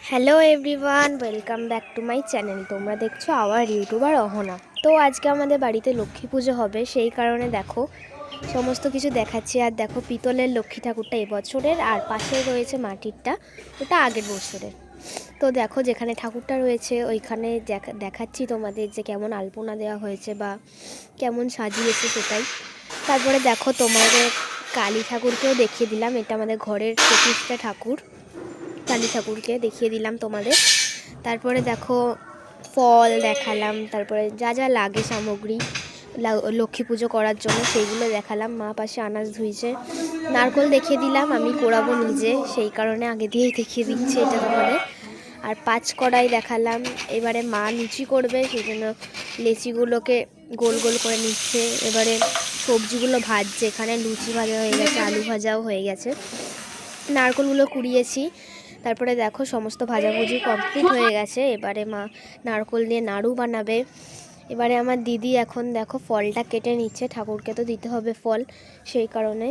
Hello everyone, welcome back to my channel. তোমরা দেখছো hour YouTuber Ahana. তো আজকে আমাদের বাড়িতে লক্ষ্মী পুজো হবে, সেই কারণে দেখো সমস্ত কিছু দেখাচ্ছি। আর দেখো পিতলের লক্ষ্মী ঠাকুরটা এবছরের, আর পাশে রয়েছে মাটিরটা, ওটা আগের বছরের। তো দেখো যেখানে ঠাকুরটা রয়েছে ওইখানে দেখাচ্ছি তোমাদের যে কেমন আলপনা দেওয়া হয়েছে বা কেমন সাজিয়েছে সেটাই। তারপরে দেখো তোমাদের কালী ঠাকুরকেও দেখিয়ে দিলাম, এটা আমাদের ঘরের প্রতিষ্ঠা ঠাকুর, কালী ঠাকুরকে দেখিয়ে দিলাম তোমাদের। তারপরে দেখো ফল দেখালাম, তারপরে যা যা লাগে সামগ্রী লক্ষ্মী পুজো করার জন্য সেইগুলো দেখালাম। মা পাশে আনাজ ধুইছে, নারকোল দেখিয়ে দিলাম, আমি কোড়াবো নিজে সেই কারণে আগে দিয়েই দেখিয়ে দিচ্ছি এটা তোমাদের। আর 5 কড়াই দেখালাম, এবারে মা লুচি করবে সেই জন্য লেচিগুলোকে গোল গোল করে নিচ্ছে। এবারে সবজিগুলো ভাজছে, এখানে লুচি ভাজা হয়ে গেছে, আলু ভাজাও হয়ে গেছে, নারকোলগুলো কুড়িয়েছি। তারপরে দেখো সমস্ত ভাজাভুজি কমপ্লিট হয়ে গেছে, এবারে মা নারকোল দিয়ে নাড়ু বানাবে। এবারে আমার দিদি এখন দেখো ফলটা কেটে নিচ্ছে, ঠাকুরকে তো দিতে হবে ফল, সেই কারণে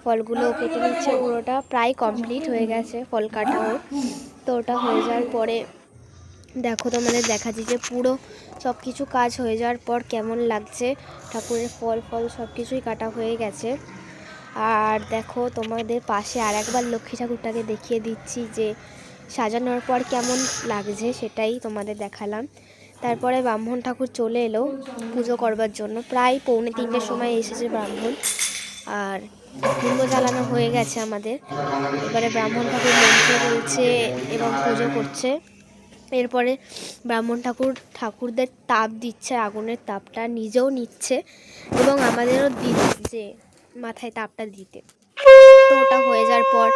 ফলগুলো কেটে নিচ্ছে। পুরোটা প্রায় কমপ্লিট হয়ে গেছে ফল কাটাও। তো ওটা হয়ে যাওয়ার পরে দেখো তোমাদের দেখাচ্ছি যে পুরো সব কিছু কাজ হয়ে যাওয়ার পর কেমন লাগছে। ঠাকুরের ফল সব কিছুই কাটা হয়ে গেছে। আর দেখো তোমাদের পাশে আর একবার লক্ষ্মী ঠাকুরটাকে দেখিয়ে দিচ্ছি যে সাজানোর পর কেমন লাগছে, সেটাই তোমাদের দেখালাম। তারপরে ব্রাহ্মণ ঠাকুর চলে এলো পুজো করবার জন্য, প্রায় 2:45 সময় এসেছে ব্রাহ্মণ। আর ধূপ জ্বালানো হয়ে গেছে আমাদের। এবারে ব্রাহ্মণ ঠাকুর মন্ত্র বলছে এবং পুজো করছে। এরপরে ব্রাহ্মণ ঠাকুরদের তাপ দিচ্ছে, আগুনের তাপটা নিজেও নিচ্ছে এবং আমাদেরও দিচ্ছে মাথায় তাপটা দিতে। তো ওটা হয়ে যাওয়ার পর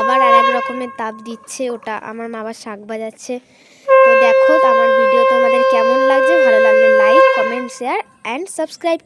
আবার আর এক রকমের তাপ দিচ্ছে, ওটা আমার মা আবার শাঁখ বাজাচ্ছে। তো দেখো আমার ভিডিও তোমাদের কেমন লাগছে, ভালো লাগলে like, comment, share and subscribe.